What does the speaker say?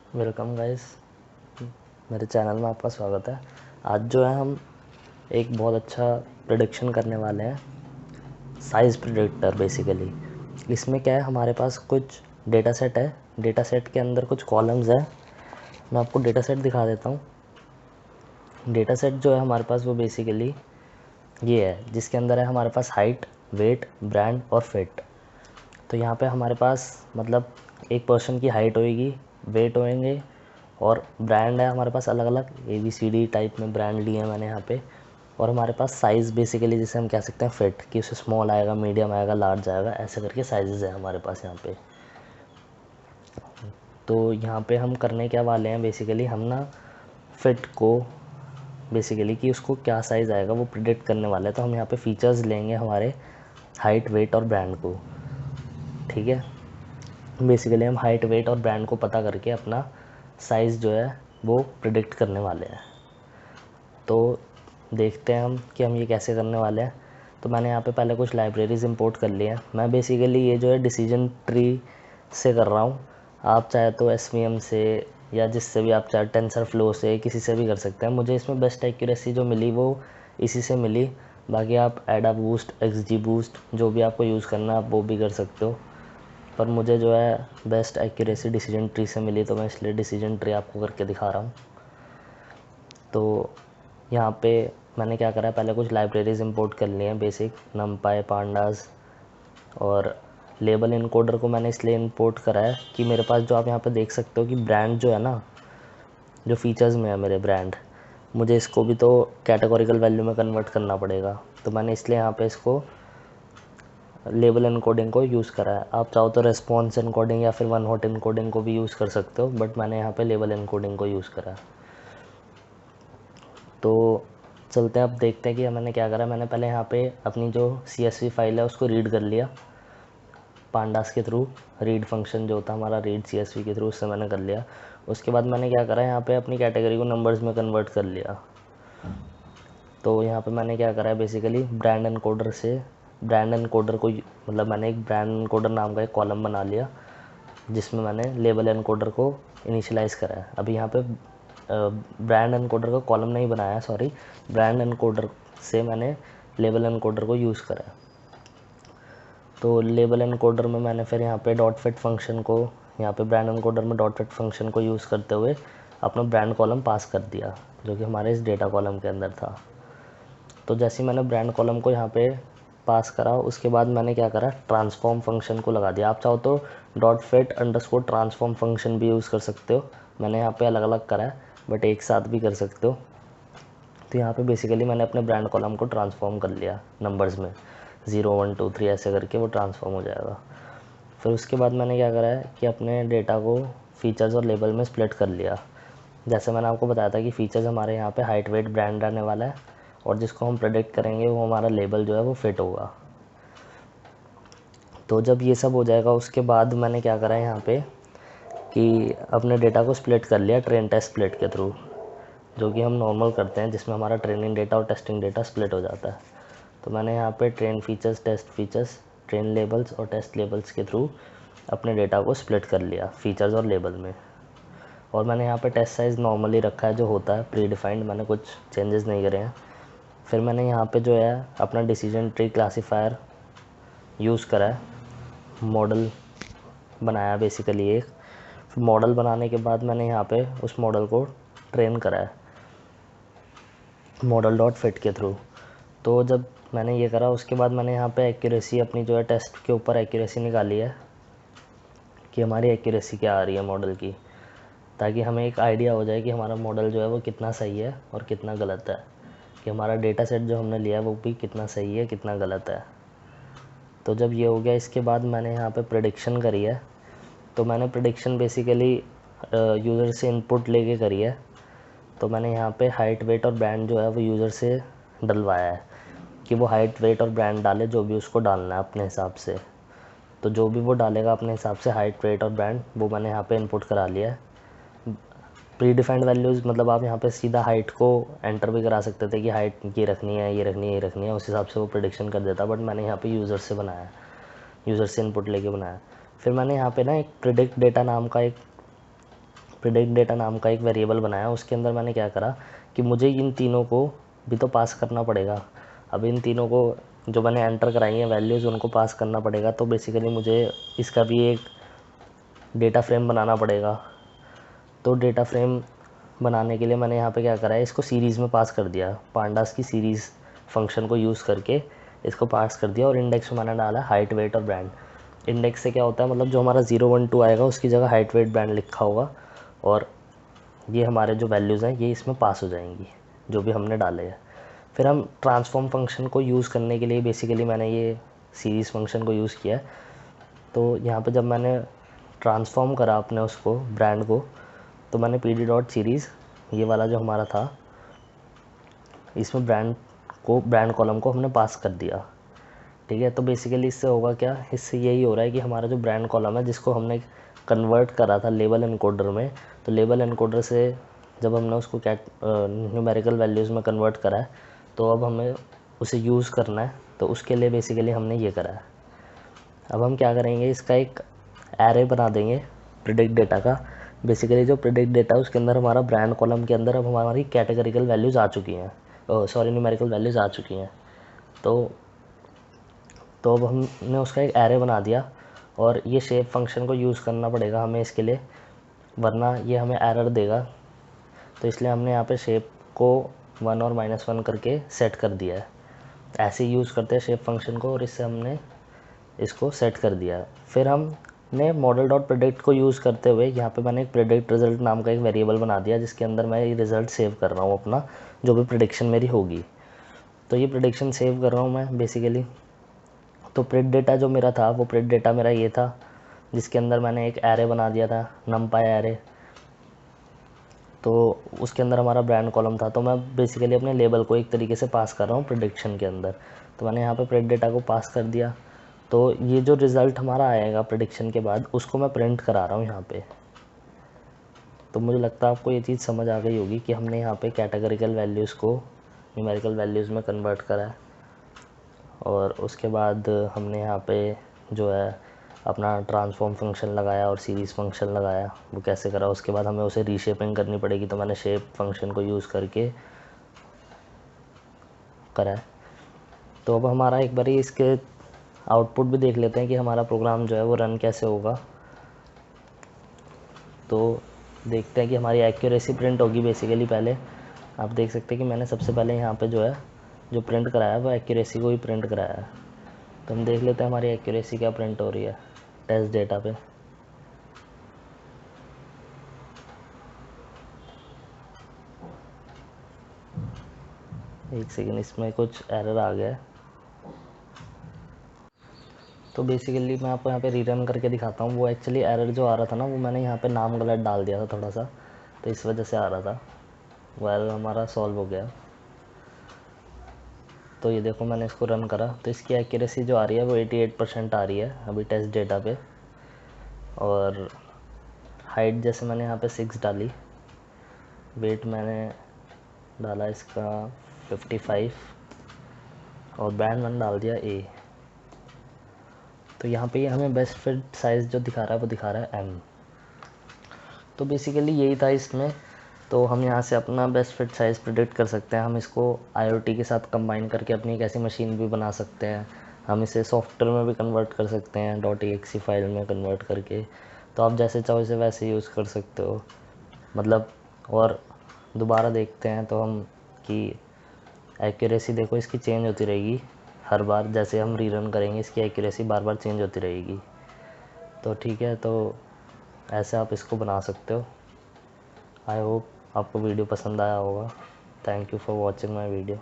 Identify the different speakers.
Speaker 1: Welcome guys, मेरे channel में आपका स्वागत है। आज जो है हम एक बहुत अच्छा प्रेडिक्शन करने वाले हैं, साइज़ प्रेडिक्टर बेसिकली। इसमें क्या है, हमारे पास कुछ डेटा सेट है, डेटा सेट के अंदर कुछ कॉलम्स है। मैं आपको डेटा सेट दिखा देता हूँ। डेटा सेट जो है हमारे पास वो बेसिकली ये है, जिसके अंदर है हमारे पास हाइट, वेट, ब्रांड और फिट। तो यहाँ पे हमारे पास मतलब एक पर्सन की हाइट होएगी, वेट होएंगे और ब्रांड है हमारे पास अलग अलग ABCD टाइप में ब्रांड लिए हैं मैंने यहाँ पे। और हमारे पास साइज़ बेसिकली जिसे हम कह सकते हैं फिट, कि उसे स्मॉल आएगा, मीडियम आएगा, लार्ज आएगा, ऐसे करके साइजेज़ है हमारे पास यहाँ पे। तो यहाँ पे हम करने क्या वाले हैं बेसिकली, हम ना फिट को बेसिकली कि उसको क्या साइज़ आएगा वो प्रिडिक्ट करने वाले हैं। तो हम यहाँ पे फीचर्स लेंगे हमारे हाइट, वेट और ब्रांड को। ठीक है, बेसिकली हम हाइट, वेट और ब्रांड को पता करके अपना साइज़ जो है वो प्रिडिक्ट करने वाले हैं। तो देखते हैं हम कि हम ये कैसे करने वाले हैं। तो मैंने यहाँ पे पहले कुछ लाइब्रेरीज़ इंपोर्ट कर लिए हैं। मैं बेसिकली ये जो है डिसीजन ट्री से कर रहा हूँ। आप चाहे तो SVM से या जिससे भी आप चाहे, टेंसरफ्लो से, किसी से भी कर सकते हैं। मुझे इसमें बेस्ट एक्यूरेसी जो मिली वो इसी से मिली। बाकी आप AdaBoost, XGBoost जो भी आपको यूज़ करना है आप वो भी कर सकते हो, पर मुझे जो है बेस्ट एक्यूरेसी डिसीजन ट्री से मिली, तो मैं इसलिए डिसीजन ट्री आपको करके दिखा रहा हूँ। तो यहाँ पे मैंने क्या करा है, पहले कुछ लाइब्रेरीज़ इंपोर्ट कर लिए हैं बेसिक, numpy, pandas। और लेबल इनकोडर को मैंने इसलिए इंपोर्ट करा है कि मेरे पास जो आप यहाँ पे देख सकते हो कि ब्रांड जो है ना, जो फीचर्स में है मेरे ब्रांड, मुझे इसको भी तो कैटेगोरिकल वैल्यू में कन्वर्ट करना पड़ेगा। तो मैंने इसलिए यहाँ पे इसको लेबल इनकोडिंग को यूज़ करा है। आप चाहो तो रेस्पॉन्स इनकोडिंग या फिर वन हॉट इनकोडिंग को भी यूज़ कर सकते हो, बट मैंने यहाँ पे लेबल इनकोडिंग को यूज़ करा है। तो चलते हैं, अब देखते हैं कि मैंने क्या करा। मैंने पहले यहाँ पे अपनी जो CSV फाइल है उसको रीड कर लिया पांडास के थ्रू। रीड फंक्शन जो होता है हमारा, रीड CSV के थ्रू, उससे मैंने कर लिया। उसके बाद मैंने क्या करा, यहाँ पे अपनी कैटेगरी को नंबर्स में कन्वर्ट कर लिया। तो यहाँ पे मैंने क्या करा है बेसिकली, ब्रांड एनकोडर से, ब्रांड एनकोडर को मतलब मैंने एक ब्रांड एनकोडर नाम का एक कॉलम बना लिया जिसमें मैंने लेबल एनकोडर को इनिशियलाइज़ करा है। अभी यहाँ पे ब्रांड एनकोडर का कॉलम नहीं बनाया है, सॉरी, ब्रांड एनकोडर से मैंने लेबल एनकोडर को यूज़ करा है। तो लेबल एनकोडर में मैंने फिर यहाँ पे डॉट फिट फंक्शन को, यहाँ पे ब्रांड एनकोडर में डॉट फिट फंक्शन को यूज़ करते हुए अपना ब्रांड कॉलम पास कर दिया, जो कि हमारे इस डेटा कॉलम के अंदर था। तो जैसे ही मैंने ब्रांड कॉलम को यहाँ पे पास करा, उसके बाद मैंने क्या करा, ट्रांसफॉर्म फंक्शन को लगा दिया। आप चाहो तो dot fit underscore transform function भी यूज़ कर सकते हो। मैंने यहाँ पे अलग अलग करा है, बट एक साथ भी कर सकते हो। तो यहाँ पे बेसिकली मैंने अपने ब्रांड कॉलम को ट्रांसफॉर्म कर लिया नंबर्स में, 0 1 2 3 ऐसे करके वो ट्रांसफॉर्म हो जाएगा। फिर उसके बाद मैंने क्या करा है कि अपने डेटा को फीचर्स और लेबल में स्प्लिट कर लिया। जैसे मैंने आपको बताया था कि फ़ीचर्स हमारे यहाँ पे हाइट, वेट, ब्रांड रहने वाला है, और जिसको हम प्रेडिक्ट करेंगे वो हमारा लेबल जो है वो फिट होगा। तो जब ये सब हो जाएगा उसके बाद मैंने क्या करा है यहाँ पे कि अपने डेटा को स्प्लिट कर लिया ट्रेन टेस्ट स्प्लिट के थ्रू, जो कि हम नॉर्मल करते हैं, जिसमें हमारा ट्रेनिंग डेटा और टेस्टिंग डेटा स्प्लिट हो जाता है। तो मैंने यहाँ पे train features, test features, train labels और टेस्ट लेबल्स के थ्रू अपने डेटा को स्प्लिट कर लिया फीचर्स और लेबल में। और मैंने यहाँ पे टेस्ट साइज़ नॉर्मली रखा है जो होता है प्री डिफाइंड, मैंने कुछ चेंजेस नहीं करे हैं। फिर मैंने यहाँ पे जो है अपना डिसीजन ट्री क्लासीफायर यूज़ करा है, मॉडल बनाया बेसिकली एक। फिर मॉडल बनाने के बाद मैंने यहाँ पे उस मॉडल को ट्रेन करा है मॉडल डॉट फिट के थ्रू। तो जब मैंने ये करा उसके बाद मैंने यहाँ पे एक्यूरेसी अपनी जो है टेस्ट के ऊपर एक्यूरेसी निकाली है कि हमारी एक्यूरेसी क्या आ रही है मॉडल की, ताकि हमें एक आइडिया हो जाए कि हमारा मॉडल जो है वो कितना सही है और कितना गलत है, कि हमारा डेटा सेट जो हमने लिया है वो भी कितना सही है कितना गलत है। तो जब ये हो गया, इसके बाद मैंने यहाँ पे प्रेडिक्शन करी है। तो मैंने प्रेडिक्शन बेसिकली यूज़र से इनपुट लेके करी है। तो मैंने यहाँ पे हाइट, वेट और ब्रांड जो है वो यूज़र से डलवाया है कि वो हाइट, वेट और ब्रांड डाले, जो भी उसको डालना है अपने हिसाब से। तो जो भी वो डालेगा अपने हिसाब से हाइट, वेट और ब्रांड, वो मैंने यहाँ पे इनपुट करा लिया है। प्री डिफाइंड वैल्यूज़ मतलब आप यहाँ पे सीधा हाइट को एंटर भी करा सकते थे कि हाइट ये रखनी है, ये रखनी है, ये रखनी है, उस हिसाब से वो प्रेडिक्शन कर देता। बट मैंने यहाँ पे यूज़र से बनाया, यूज़र से इनपुट लेके बनाया। फिर मैंने यहाँ पे ना एक प्रिडिक्ट डेटा नाम का एक प्रिडिक्ट डेटा नाम का एक वेरिएबल बनाया। उसके अंदर मैंने क्या करा कि मुझे इन तीनों को भी तो पास करना पड़ेगा। अब इन तीनों को जो मैंने एंटर कराई हैं वैल्यूज़ उनको पास करना पड़ेगा। तो बेसिकली मुझे इसका भी एक डेटा फ्रेम बनाना पड़ेगा। तो डेटा फ्रेम बनाने के लिए मैंने यहाँ पे क्या करा है, इसको सीरीज़ में पास कर दिया। पांडास की सीरीज़ फंक्शन को यूज़ करके इसको पास कर दिया और इंडेक्स में मैंने डाला हाइट, वेट और ब्रांड। इंडेक्स से क्या होता है, मतलब जो हमारा 0, 1, 2 आएगा उसकी जगह हाइट, वेट, ब्रांड लिखा होगा और ये हमारे जो वैल्यूज़ हैं ये इसमें पास हो जाएंगी जो भी हमने डाले हैं। फिर हम ट्रांसफॉर्म फंक्शन को यूज़ करने के लिए बेसिकली मैंने ये सीरीज़ फंक्शन को यूज़ किया है। तो यहाँ पे जब मैंने ट्रांसफॉर्म करा अपने उसको ब्रांड को, तो मैंने पी डी डॉट सीरीज़ ये वाला जो हमारा था इसमें ब्रांड कॉलम को हमने पास कर दिया। ठीक है, तो बेसिकली इससे होगा क्या, इससे यही हो रहा है कि हमारा जो ब्रांड कॉलम है जिसको हमने कन्वर्ट करा था लेबल एनकोडर में, तो लेबल एनकोडर से जब हमने उसको न्यूमेरिकल वैल्यूज़ में कन्वर्ट करा है तो अब हमें उसे यूज़ करना है। तो उसके लिए बेसिकली हमने ये करा है। अब हम क्या करेंगे, इसका एक एरे बना देंगे प्रिडिक्ट डेटा का। बेसिकली जो प्रिडिक्ट डेटा है उसके अंदर हमारा ब्रांड कॉलम के अंदर अब हमारी कैटेगरिकल वैल्यूज़ आ चुकी हैं, न्यूमेरिकल वैल्यूज़ आ चुकी हैं। तो अब हमने उसका एक एरे बना दिया और ये शेप फंक्शन को यूज़ करना पड़ेगा हमें इसके लिए, वरना ये हमें एरर देगा। तो इसलिए हमने यहाँ पे शेप को 1 और -1 करके सेट कर दिया है। ऐसे यूज़ करते हैं शेप फंक्शन को और इससे हमने इसको सेट कर दिया। फिर हमने मॉडल डॉट प्रेडिक्ट को यूज़ करते हुए यहाँ पे मैंने एक प्रेडिक्ट रिजल्ट नाम का एक वेरिएबल बना दिया जिसके अंदर मैं ये रिज़ल्ट सेव कर रहा हूँ अपना, जो भी प्रेडिक्शन मेरी होगी। तो ये प्रेडिक्शन सेव कर रहा हूँ मैं बेसिकली। तो प्रिडिक्ट डेटा जो मेरा था वो प्रिडिक्ट डेटा मेरा ये था जिसके अंदर मैंने एक एरे बना दिया था, नमपाई एरे। तो उसके अंदर हमारा ब्रांड कॉलम था। तो मैं बेसिकली अपने लेबल को एक तरीके से पास कर रहा हूँ प्रेडिक्शन के अंदर। तो मैंने यहाँ पे प्रिडिक्ट डेटा को पास कर दिया। तो ये जो रिज़ल्ट हमारा आएगा प्रेडिक्शन के बाद उसको मैं प्रिंट करा रहा हूँ यहाँ पे। तो मुझे लगता है आपको ये चीज़ समझ आ गई होगी कि हमने यहाँ पे कैटेगरिकल वैल्यूज़ को न्यूमेरिकल वैल्यूज़ में कन्वर्ट करा है और उसके बाद हमने यहाँ पे जो है अपना ट्रांसफॉर्म फंक्शन लगाया और सीरीज़ फंक्शन लगाया। वो कैसे करा, उसके बाद हमें उसे रीशेपिंग करनी पड़ेगी, तो मैंने शेप फंक्शन को यूज़ करके करा है। तो अब हमारा एक बारी इसके आउटपुट भी देख लेते हैं कि हमारा प्रोग्राम जो है वो रन कैसे होगा। तो देखते हैं कि हमारी एक्यूरेसी प्रिंट होगी। बेसिकली पहले आप देख सकते हैं कि मैंने सबसे पहले यहाँ पे जो है जो प्रिंट कराया है वो एक्यूरेसी को ही प्रिंट कराया है। तो हम देख लेते हैं हमारी एक्यूरेसी क्या प्रिंट हो रही है टेस्ट डेटा पे। एक सेकेंड, इसमें कुछ एरर आ गया है। तो बेसिकली मैं आपको यहाँ पे रीरन करके दिखाता हूँ। वो एक्चुअली एरर जो आ रहा था ना, वो मैंने यहाँ पे नाम गलत डाल दिया था थोड़ा सा, तो इस वजह से आ रहा था। वो एरर हमारा सॉल्व हो गया। तो ये देखो मैंने इसको रन करा तो इसकी एक्यूरेसी जो आ रही है वो 88% आ रही है अभी टेस्ट डेटा पे। और हाइट जैसे मैंने यहाँ पे 6 डाली, वेट मैंने डाला इसका 55 और बैंड मैंने डाल दिया A। तो यहाँ पे ये हमें बेस्ट फिट साइज़ जो दिखा रहा है वो दिखा रहा है M। तो बेसिकली यही था इसमें। तो हम यहाँ से अपना बेस्ट फिट साइज़ प्रिडिक्ट कर सकते हैं। हम इसको IoT के साथ कंबाइन करके अपनी एक ऐसी मशीन भी बना सकते हैं। हम इसे सॉफ्टवेयर में भी कन्वर्ट कर सकते हैं .exe फाइल में कन्वर्ट करके। तो आप जैसे चाहो इसे वैसे यूज़ कर सकते हो मतलब। और दोबारा देखते हैं तो हम कि एक्यूरेसी देखो इसकी चेंज होती रहेगी हर बार, जैसे हम रीरन करेंगे इसकी एक्यूरेसी बार बार चेंज होती रहेगी। तो ठीक है, तो ऐसे आप इसको बना सकते हो। आई होप आपको वीडियो पसंद आया होगा। Thank you for watching my video.